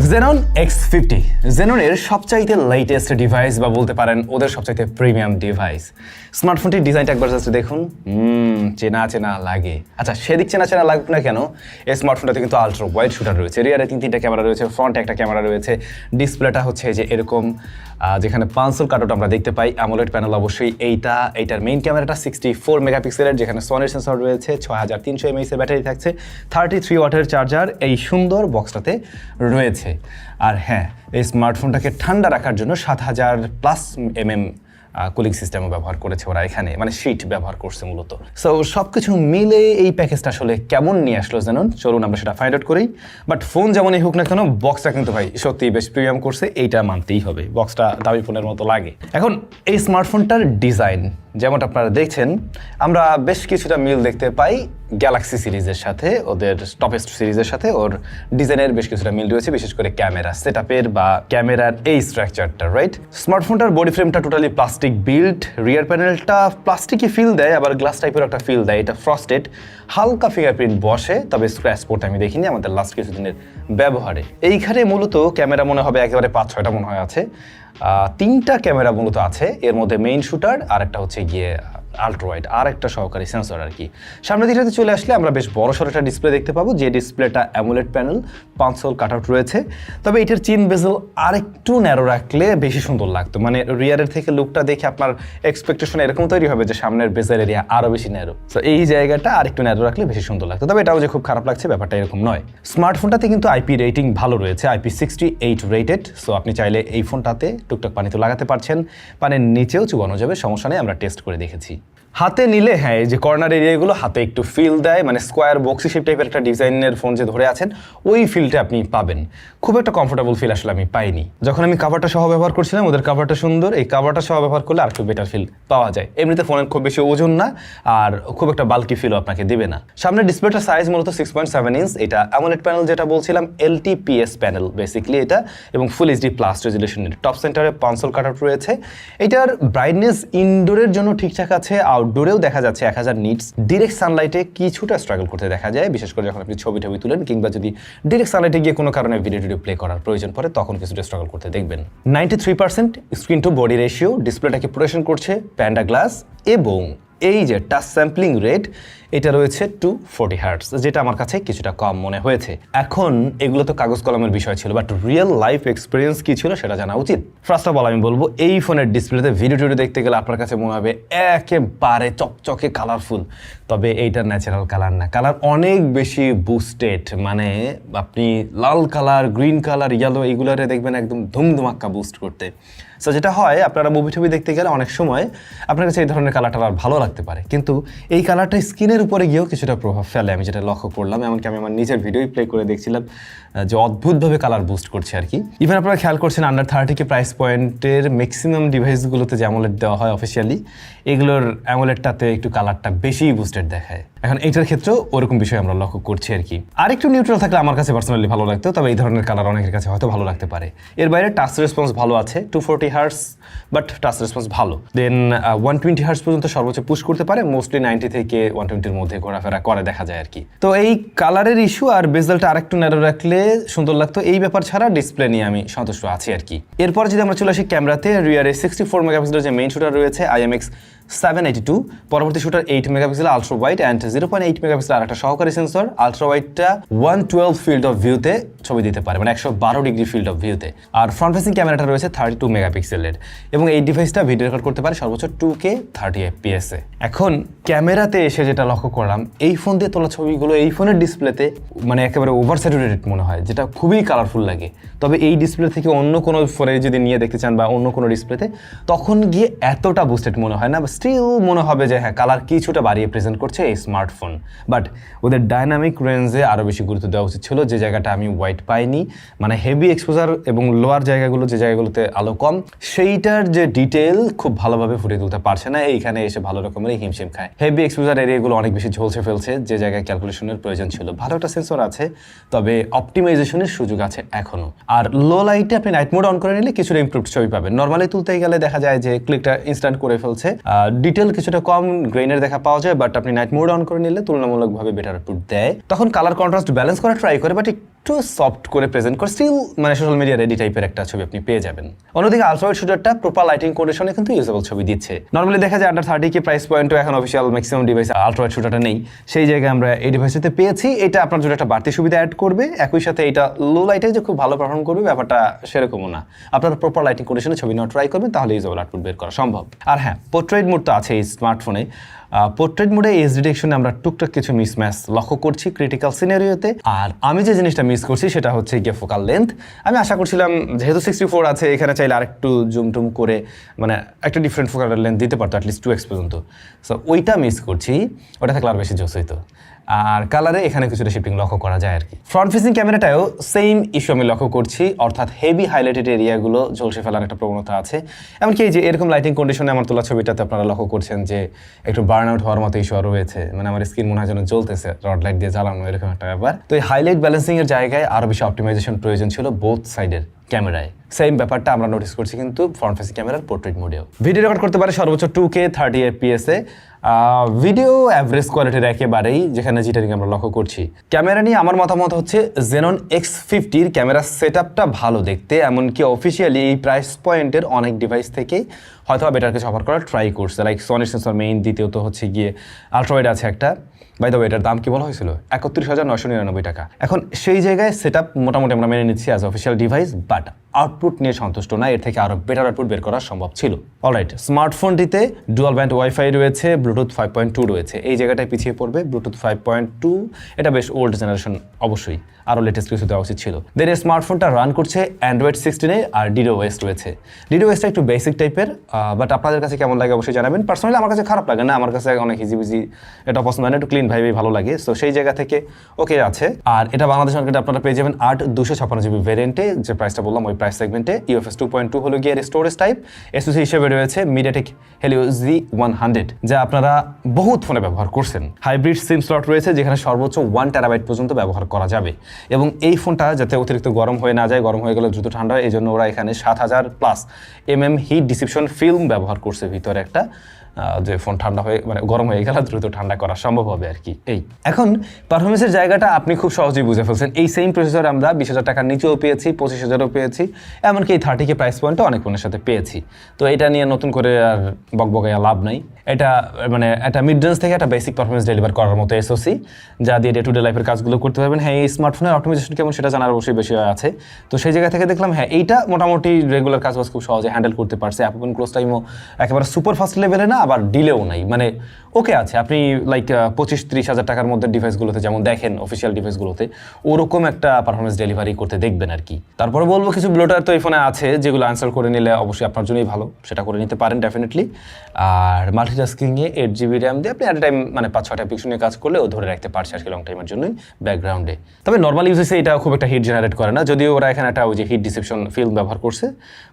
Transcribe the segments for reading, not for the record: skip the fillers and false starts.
Xenon X50 Xenon-এর সবচাইতে latest device বা বলতে পারেন ওদের সবচাইতে প্রিমিয়াম ডিভাইস। স্মার্টফোনটির ডিজাইনটা একবার জাস্ট দেখুন, চেনা চেনা লাগে। আচ্ছা, সেদিক চেনা চেনা লাগুক না কেন, এই স্মার্টফোনটাতে কিন্তু আলট্রা ওয়াইড শুটার রয়েছে, রিয়ারে তিনটা ক্যামেরা রয়েছে, ফ্রন্টে একটা ক্যামেরা রয়েছে, ডিসপ্লেটা হচ্ছে যে এরকম যেখানে পাঁচল কাটআউট আমরা দেখতে পাই, অ্যামোলেড প্যানেল অবশ্যই এইটার মেইন ক্যামেরাটা 64 মেগাপিক্সেলের, যেখানে সনির সেন্সর রয়েছে, 6300 mAh এর ব্যাটারি থাকছে, 33 ওয়াটের চার্জার এই সুন্দর বক্সটাতে রয়েছে। আর হ্যাঁ, এই স্মার্টফোনটাকে ঠান্ডা রাখার জন্য 7000+ mm কুলিং সিস্টেমও ব্যবহার করেছে ওরা এখানে, মানে শীট ব্যবহার করছে মূলত। সো সব কিছু মিলে এই প্যাকেজটা আসলে কেমন নিয়ে আসলো জানুন, চলুন আমরা সেটা ফাইন্ড আউট করি। বাট ফোন যেমনই হোক না কেন, বক্সটা কিন্তু ভাই সত্যিই বেশ প্রিমিয়াম করছে, এইটা মানতেই হবে, বক্সটা দামি ফোনের মতো লাগে। এখন এই স্মার্টফোনটার ডিজাইন যেমনটা আপনারা দেখছেন, আমরা বেশ কিছুটা মিল দেখতে পাই গ্যালাক্সি সিরিজের সাথে, ওদের টপেস্ট সিরিজের সাথে ওর ডিজাইনের বেশ কিছুটা মিল রয়েছে, বিশেষ করে ক্যামেরা সেটআপের বা ক্যামেরার এই স্ট্রাকচারটা, রাইট? স্মার্টফোনটার বডি ফ্রেমটা টোটালি প্লাস্টিক বিল্ড, রিয়ার প্যানেলটা প্লাস্টিকই ফিল দেয়, আবার গ্লাস টাইপের একটা ফিল দেয়, এটা ফ্রস্টেড, হালকা ফিঙ্গারপ্রিন্ট বসে, তবে স্ক্র্যাচ পড়তে আমি দেখিনি আমাদের লাস্ট কিছুদিনের ব্যবহারে। এইখানে মূলত ক্যামেরা মনে হবে একেবারে 5-6টা মনে হয় আছে, 3টা ক্যামেরা মূলত আছে, এর মধ্যে মেইন শুটার আর একটা হচ্ছে গিয়ে আলট্রা ওয়াইড আর একটা সহকারী সেন্সর আর কি। সামনের দিকটাতে চলে আসলে আমরা বেশ বড়সড় একটা ডিসপ্লে দেখতে পাবো, যে ডিসপ্লেটা অ্যামোলেড প্যানেল, পাঁচল কাটআউট রয়েছে, তবে এটার চিন বেজেল আরেকটু ন্যারো রাখলে বেশি সুন্দর লাগতো, মানে রিয়ারের থেকে লুকটা দেখে আপনার এক্সপেকটেশন এরকম তৈরি হবে যে সামনের বেজের এরিয়া আরও বেশি ন্যারো, সো এই জায়গাটা আরেকটু ন্যারো রাখলে বেশি সুন্দর লাগতো, তবে এটাও যে খুব খারাপ লাগছে ব্যাপারটা এরকম নয়। স্মার্টফোনটাতে কিন্তু আইপি রেটিং ভালো রয়েছে, IP68 রেটেড, সো আপনি চাইলে এই ফোনটাতে টুকটাক পানি তো লাগাতে পারছেন, পানির নিচেও চুবানো যাবে, সমস্যা নেই, আমরা টেস্ট করে দেখেছি। হাতে নিলে হ্যাঁ, এই যে কর্নার এরিয়াগুলো হাতে একটু ফিল দেয়, মানে স্কোয়ার বক্সি শেপ টাইপের একটা ডিজাইনের ফোন যে ধরে আছেন ওই ফিলটা আপনি পাবেন, খুব একটা কমফোর্টেবল ফিল আসলে আমি পাইনি। যখন আমি কাভারটা সহ ব্যবহার করছিলাম, ওদের কাভারটা সুন্দর, এই কাভারটা সহ ব্যবহার করলে আর একটু বেটার ফিল পাওয়া যায়। এমনিতে ফোনের খুব বেশি ওজন না আর খুব একটা বাল্কি ফিলও আপনাকে দেবে না। সামনের ডিসপ্লেটার সাইজ মূলত 6.7 ইঞ্চ, এটা অ্যামোলেড প্যানেল যেটা বলছিলাম, LTPS প্যানেল বেসিক্যালি এটা, এবং ফুল HD+ রেজুলেশনের, টপ সেন্টারে পাঁচল কাটআউট রয়েছে। এটার ব্রাইটনেস ইনডোরের জন্য ঠিকঠাক আছে, আউটডোরেও দেখা যাচ্ছে 1000 নিটস, ডিরেক্ট সানলাইটে কিছুটা স্ট্রাগল করতে দেখা যায়, বিশেষ করে যখন আপনি ছবি তুলেন কিংবা যদি ডিরেক্ট সানলাইটে গিয়ে কোনো কারণে ভিডিও প্লে করার প্রয়োজন পড়ে তখন কিছুটা স্ট্রাগল করতে দেখবেন। 93% স্ক্রিন টু বডি রেশিও, ডিসপ্লেটাকে প্রোটেকশন করছে প্যান্ডা গ্লাস, এবং এই যে টাচ স্যাম্পলিং রেট এটা রয়েছে 240 হার্টজ, যেটা আমার কাছে কিছুটা কম মনে হয়েছে। এখন এগুলো তো কাগজ কলমের বিষয় ছিল, বাট রিয়েল লাইফ এক্সপিরিয়েন্স কি ছিল সেটা জানা উচিত। ফার্স্ট অফ অল আমি বলবো, এই ফোনের ডিসপ্লেতে ভিডিও দেখতে গেলে আপনার কাছে মনে হবে একেবারে চকচকে কালারফুল, তবে এইটার ন্যাচারাল কালার না, কালার অনেক বেশি বুস্টেড, মানে আপনি লাল কালার, গ্রিন কালার, ইয়েলো এগুলারে দেখবেন একদম ধুমধুমাক্কা বুস্ট করতে। সো যেটা হয়, আপনারা মুভি দেখতে গেলে অনেক সময় আপনার কাছে এই ধরনের কালারটা আর ভালো লাগতে পারে, কিন্তু এই কালারটা স্কিনের উপরে গিয়েও কিছুটা প্রভাব ফেলে, আমি যেটা লক্ষ্য করলাম। এমনকি আমি আমার নিজের ভিডিওই প্লে করে দেখছিলাম যে অদ্ভুতভাবে কালার বুস্ট করছে আর কি। ইভেন আপনারা খেয়াল করছেন আন্ডার 30K প্রাইস পয়েন্টের ম্যাক্সিমাম ডিভাইসগুলোতে যে অ্যামোলেড দেওয়া হয় অফিসিয়ালি, এগুলোর অ্যামোলেডটাতে একটু কালারটা বেশি বুস্টেড দেখায়। এখন এইটার ক্ষেত্রেও ওরকম বিষয় আমরা লক্ষ্য করছি আর কি। আরেকটু নিউট্রাল থাকলে আমার কাছে পার্সোনালি ভালো লাগতো, তবে এই ধরনের কালার অনেকের কাছে হয়তো ভালো লাগতে পারে। এর বাইরে টাচ রেসপন্স ভালো আছে, 240 হার্টস, বাট টাচ রেসপন্স ভালো। দেন 120 হার্টস পর্যন্ত সর্বোচ্চ পুশ করতে পারে, মোস্টলি 90 থেকে 120-র মধ্যে ঘোরাফেরা করে দেখা যায় আর কি। তো এই কালারের ইস্যু আর বেজেলটা আরেকটু ন্যারো রাখলে সুন্দর লাগতো, এই ব্যাপার ছাড়া ডিসপ্লে নিয়ে আমি সন্তুষ্ট আছি আর কি। এরপর যদি আমরা চলে আসি ক্যামেরাতে, রিয়ারে 64 মেগাপিক্সেলের যে মেইন শুটার রয়েছে IMX782, পরবর্তী shooter 8 megapixel ultra wide and 0.8 megapixel আর একটা সহকারী সেন্সর। আলট্রা ওয়াইডটা 112 ফিল্ড অফ ভিউতে ছবি দিতে পারে, মানে 112 ডিগ্রি ফিল্ড অফ ভিউতে। আর ফ্রন্ট ফেসিং ক্যামেরাটা রয়েছে 32 মেগাপিক্সেলের, এবং এই ডিভাইসটা ভিডিও রেকর্ড করতে পারে সর্বোচ্চ 2K 30 FPS এ। এখন ক্যামেরাতে এসে যেটা লক্ষ্য করলাম, এই ফোন দিয়ে তোলা ছবিগুলো এই ফোনের ডিসপ্লেতে মানে একেবারে ওভার স্যাচুরেটেড মনে হয়, যেটা খুবই কালারফুল লাগে। তবে এই ডিসপ্লে থেকে অন্য কোনো ফোনে যদি নিয়ে দেখতে চান বা অন্য কোনো ডিসপ্লেতে, তখন গিয়ে এতটা বুস্টেড মনে হয় না, স্টিল মনে হবে যে হ্যাঁ কালার কিছুটা বাড়িয়ে প্রেজেন্ট করছে এই স্মার্টফোন। বাট ওদের ডাইনামিক রেঞ্জে আরও বেশি গুরুত্ব দেওয়া উচিত ছিল, যে জায়গাটা আমি হোয়াইট পাইনি, মানে হেভি এক্সপোজার এবং লোয়ার জায়গাগুলো যে জায়গাগুলোতে আলো কম, সেইটার যে ডিটেল খুব ভালোভাবে ফুটিয়ে তুলতে পারছে না, এইখানে এসে ভালো রকমের হিমশিম খায়। হেভি এক্সপোজার এরিয়াগুলো অনেক বেশি ঝলসে ফেলছে, যে জায়গায় ক্যালকুলেশনের প্রয়োজন ছিল। ভালো একটা সেন্সর আছে, তবে অপটিমাইজেশনের সুযোগ আছে এখনো। আর লো লাইটে আপনি নাইট মোড অন করে নিলে কিছুটা ইমপ্রুভড ছবি পাবেন। নর্মালি তুলতে গেলে দেখা যায় যে ক্লিকটা ইনস্ট্যান্ট করে ফেলছে, ডিটেল কিছুটা কম গ্রেইনের দেখা পাওয়া যায়, বাট আপনি নাইট মোড অন করে নিলে তুলনামূলকভাবে বেটার আউটপুট দেয়। তখন কালার কন্ট্রাস্ট ব্যালেন্স করা ট্রাই করে, বাট একটু সফট করে প্রেজেন্ট করে স্টিল মানে সোশ্যাল মিডিয়া রেডি টাইপের একটা ছবি আপনি পেয়ে যাবেন। অন্যদিকে আলট্রাওয়াইড শুটারটা প্রপার লাইটিং কন্ডিশনে কিন্তু ইউজেবল ছবি দিচ্ছে। নর্মালি দেখা যায় আন্ডার 30K প্রাইস পয়েন্টও এখন অফিসিয়াল ম্যাক্সিমাম ডিভাইস আলট্রাওয়াইড শুটারটা নেই, সেই জায়গায় আমরা এই ডিভাইসটিতে পেয়েছি। এটা আপনার জন্য একটা বাড়তি সুবিধা অ্যাড করবে, একই সাথে এটা লো লাইটে যে খুব ভালো পারফর্ম করবে ব্যাপারটা সেরকমও না। আপনারা প্রপার লাইটিং কন্ডিশনে ছবি নেওয়া ট্রাই করবেন, তাহলে ইউজেবল আউটপুট বের করা সম্ভব। আর হ্যাঁ, পোর্ট্রেট মোড তো আছে এই স্মার্টফোনে। পোর্ট্রেট মোডে এজ ডিটেকশনে আমরা টুকটাক কিছু মিসম্যাচ লক্ষ্য করছি ক্রিটিক্যাল সিনারিওতে। আর আমি যে জিনিসটা মিস করছি সেটা হচ্ছে গিয়ে ফোকাল লেন্থ। আমি আশা করছিলাম যেহেতু 64 আছে, এখানে চাইলে আরেকটু জুম টুম করে মানে একটা ডিফারেন্ট ফোকাল লেন্থ দিতে পারতো, অ্যাটলিস্ট 2x পর্যন্ত। সো ওইটা মিস করছি, ওটা থাকলে আর বেশি জোস হইতো। আর কালারে এখানে কিছুটা শিফটিং লক্ষ্য করা যায় আর কি। ফ্রন্ট ফেসিং ক্যামেরাটাও সেম ইস্যু আমি লক্ষ্য করছি, অর্থাৎ হেভি হাইলাইটেড এরিয়াগুলো ঝলসে ফেলার একটা প্রবণতা আছে। এমনকি এই যে এরকম লাইটিং কন্ডিশনে আমার তোলা ছবিটাতে আপনারা লক্ষ্য করছেন যে একটু বার্ন আউট হওয়ার মতো ইস্যু রয়েছে, মানে আমার স্ক্রিন মনে হয় যেন জ্বলতেছে রড লাইট দিয়ে জ্বালানো, এরকম একটা ব্যাপার। তো এই হাইলাইট ব্যালেন্সিং এর জায়গায় আরো বেশি অপটিমাইজেশন প্রয়োজন ছিল বোথ সাইডের ক্যামেরায়। সেম ব্যাপারটা আমরা নোটিস করছি কিন্তু ফ্রন্ট ফেসিং ক্যামেরার পোর্ট্রেট মোডেও। ভিডিও রেকর্ড করতে পারে সর্বোচ্চ 2K 30 FPS এ। ভিডিও অ্যাভারেজ কোয়ালিটির একেবারেই, যেখানে জিটারিং আমরা লক্ষ্য করছি। ক্যামেরা নিয়ে আমার মতামত হচ্ছে Xenon X50 ক্যামেরা সেটআপটা ভালো দেখতে, এমনকি অফিসিয়ালি এই প্রাইস পয়েন্টের অনেক ডিভাইস থেকেই হয়তো বেটার কিছু অফার করার ট্রাই করছে, লাইক সনি সেন্সর মেইন, দ্বিতীয়ত হচ্ছে গিয়ে আলট্রাওয়াইড আছে একটা। বাই দ্য ওয়ে, এটার দাম কি বলা হয়েছিল? 31,999 টাকা। এখন সেই জায়গায় সেটআপ মোটামুটি আমরা মেনে নিচ্ছি as official device, but output নিয়ে সন্তুষ্ট না, এর থেকে আরও বেটার আউটপুট বের করা সম্ভব ছিল। অলরাইট, স্মার্টফোনটিতে ডুয়াল ব্যান্ড ওয়াইফাই রয়েছে, ব্লুটুথ 5.2 রয়েছে, এই জায়গাটায় পিছিয়ে পড়বে। ব্লুটুথ 5.2 এটা বেশ ওল্ড জেনারেশন, অবশ্যই আরও লেটেস্ট কিছু দেওয়া উচিত ছিল। দেন এই স্মার্টফোনটা রান করছে অ্যান্ড্রয়েড 16 আর DDoS রয়েছে। DDoSটা একটু বেসিক টাইপের, বাট আপনাদের কাছে কেমন লাগে অবশ্যই জানাবেন। পার্সোনালি আমার কাছে খারাপ লাগে না, আমার কাছে অনেক ইজি বিজি এটা পছন্দ হয় না, একটু ক্লিন ভাইবে ভালো লাগে। সো সেই জায়গা থেকে ওকে আছে। আর এটা বাংলাদেশ মার্কেটে আপনারা পেয়ে যাবেন 8/256GB ভেরিয়েন্টে, যে প্রাইসটা বললাম ওই প্রাইস সেগমেন্টে। UFS 2.2 হলো গিয়ে স্টোরেজ টাইপ। SoC হিসেবে রয়েছে MediaTek Helio Z100, যা আপনারা বহুত ফোনে ব্যবহার করছেন। হাইব্রিড সিম স্লট রয়েছে, যেখানে সর্বোচ্চ 1 TB পর্যন্ত ব্যবহার করা যাবে। এবং এই ফোনটা যাতে অতিরিক্ত গরম হয়ে না যায়, গরম হয়ে গেলে দ্রুত ঠান্ডা হয়, এই জন্য ওরা এখানে 7000+ হিট ডিসিপশন ফিল্ম ব্যবহার করছে ভিতরে একটা, যে ফোন ঠান্ডা হয়ে মানে গরম হয়ে গেলে দ্রুত ঠান্ডা করা সম্ভব হবে আর কি। এই এখন পারফরমেন্সের জায়গাটা আপনি খুব সহজেই বুঝে ফেলছেন। এই সেম প্রসেসর আমরা 20,000 টাকার নিচেও পেয়েছি, 25,000ও পেয়েছি, এমনকি এই 30K প্রাইস পয়েন্টও অনেক ফোনের সাথে পেয়েছি। তো এটা নিয়ে নতুন করে আর বকবকাইয়া লাভ নাই। এটা মানে একটা মিড রেঞ্জ থেকে একটা বেসিক পারফরমেন্স ডেলিভার করার মতো SoC, যা দিয়ে ডে টু ডে লাইফের কাজগুলো করতে পারবেন। হ্যাঁ, এই স্মার্টফোনের অপটিমাইজেশন কেমন সেটা জানার অবশ্যই বেশি আছে। তো সেই জায়গা থেকে দেখলাম হ্যাঁ, এইটা মোটামুটি রেগুলার কাজ খুব সহজে হ্যান্ডেল করতে পারছে। অ্যাপ ওপেন ক্লোজ টাইমও একেবারে সুপার ফাস্ট লেভেলে না, আবার ডিলেও নাই, মানে ওকে আছে। আপনি লাইক 25-30 হাজার টাকার মধ্যে ডিভাইসগুলোতে যেমন দেখেন অফিসিয়াল ডিভাইসগুলোতে, ওরকম একটা পারফরমেন্স ডেলিভারি করতে দেখবেন আর কি। তারপরে বলবো কিছু ব্লোটার তো এই ফোনে আছে, যেগুলো আনসার করে নিলে অবশ্যই আপনার জন্যই ভালো, সেটা করে নিতে পারেন ডেফিনেটলি। আর মাল্টিটাস্কিংয়ে 8GB RAM দিয়ে আপনি অ্যাট টাইম মানে 5-6টা অ্যাপ্লিকেশন নিয়ে কাজ করলেও ধরে রাখতে পারছে আর কি লং টাইমের জন্যই ব্যাকগ্রাউন্ডে। তবে নর্মাল ইউজেসে এটা খুব একটা হিট জেনারেট করে না, যদিও ওরা এখানে একটা ওই যে হিট ডিসেপশন ফিল্ম ব্যবহার করছে।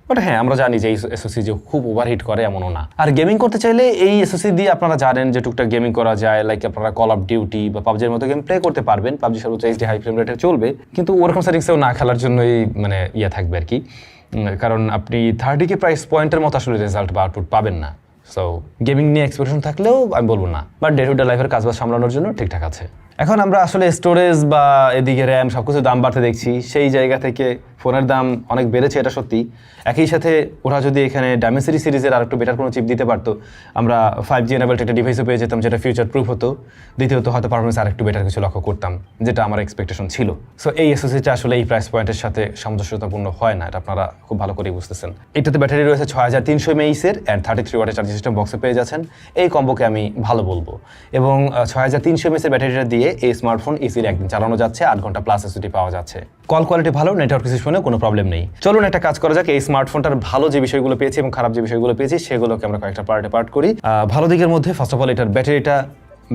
বাট হ্যাঁ, আমরা জানি যে এই SoC যে খুব ওভারহিট করে এমনও না। আর গেমিং করতে চাইলে এই SoC দিয়ে আপনারা জানেন যে টুকটাক গেমিং করা যায়, লাইক আপনারা কল অফ ডিউটি বা পাবজির মতো গেম প্লে করতে পারবেন। পাবজি সর্বোচ্চ HD হাই ফ্রেম রেটে চলবে, কিন্তু ওরকম সেটিংসেও না খেলার জন্যই মানে থাকবে আর কি, কারণ আপনি 30K প্রাইস পয়েন্টের মতো আসলে রেজাল্ট বা আউটপুট পাবেন না। সো গেমিং নিয়ে এক্সপেকটেশন থাকলেও আমি বলবো না, বাট ডে টু ডে লাইফের কাজবাজ সামলানোর জন্য ঠিকঠাক আছে। এখন আমরা আসলে স্টোরেজ বা এদিকে র্যাম সব কিছু দাম বাড়তে দেখছি, সেই জায়গা থেকে ফোনের দাম অনেক বেড়েছে, এটা সত্যি। একই সাথে ওরা যদি এখানে ডায়মেন্সিটি সিরিজের আর একটু বেটার কোনো চিপ দিতে পারতো, আমরা 5G এনেবলড একটা ডিভাইসও পেয়ে যেতাম, যেটা ফিউচার প্রুফ হতো। দ্বিতীয়ত হয়তো পারফরমেন্স আর একটু বেটার কিছু লক্ষ্য করতাম, যেটা আমার এক্সপেকটেশন ছিল। সো এই SoCটা আসলে এই প্রাইস পয়েন্টের সাথে সামঞ্জস্যতাপূর্ণ হয় না, এটা আপনারা খুব ভালো করেই বুঝতেছেন। এটাতে ব্যাটারি রয়েছে 6300 mAh অ্যান্ড 33 ওয়াটের চার্জিং সিস্টেম বক্সে পেয়ে যাচ্ছেন। এই কম্বোকে আমি ভালো বলবো, এবং 6300 mAh ব্যাটারিটা দিয়ে এই স্মার্টফোন ইজিলি একদিন চালানো যাচ্ছে, 8 ঘন্টা প্লাস এসওটি পাওয়া যাচ্ছে। কল কোয়ালিটি ভালো, নেটওয়ার্ক সিস্টেমে কোনো প্রবলেম নেই। চলুন একটা কাজ করা যাক, এই স্মার্টফোনটার ভালো যে বিষয়গুলো পেয়েছি এবং খারাপ যে বিষয়গুলো পেয়েছি সেগুলোকে আমরা কয়েকটা পার্টে পার্ট করি। ভালো দিকের মধ্যে ফার্স্ট অফ অল এটার ব্যাটারিটা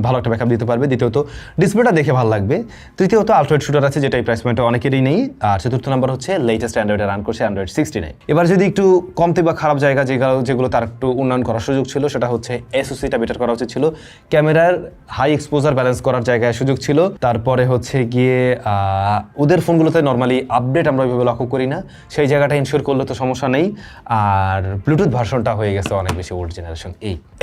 ভালো একটা ব্যাকআপ দিতে পারবে। দ্বিতীয়ত ডিসপ্লেটা দেখে ভালো লাগবে। তৃতীয়ত আলট্রাওয়াইড শুটার আছে, যেটা এই প্রাইস পয়েন্টে অনেকেরই নেই। আর চতুর্থ নাম্বার হচ্ছে লেটেস্ট অ্যান্ড্রয়েডে রান করছে অ্যান্ড্রয়েড 69। এবার যদি একটু কমতে বা খারাপ জায়গা যেগুলো তার একটু উন্নয়ন করার সুযোগ ছিল, সেটা হচ্ছে এসওসিটা বেটার করা উচিত ছিল। ক্যামেরার হাই এক্সপোজার ব্যালেন্স করার জায়গায় সুযোগ ছিল। তারপরে হচ্ছে গিয়ে ওদের ফোনগুলোতে নর্মালি আপডেট আমরা ওইভাবে লক্ষ্য করি না, সেই জায়গাটা ইনশিওর করলে তো সমস্যা নেই। আর ব্লুটুথ ভার্সনটা হয়ে গেছে অনেক বেশি ওল্ড জেনারেশন।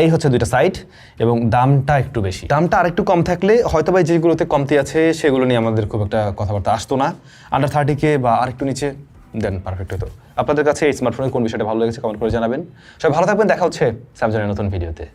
এই হচ্ছে দুইটা সাইট, এবং দামটা একটু বেশি। দামটা আরেকটু কম থাকলে হয়তো বা যেগুলোতে কমতি আছে সেগুলো নিয়ে আমাদের খুব একটা কথাবার্তা আসতো না। আন্ডার 30K বা আরেকটু নিচে দেন পারফেক্ট হতো। আপনাদের কাছে এই স্মার্টফোনের কোন বিষয়টা ভালো লেগেছে কমেন্ট করে জানাবেন। সবাই ভালো থাকবেন, দেখা হচ্ছে স্যামসাংয়ের নতুন ভিডিওতে।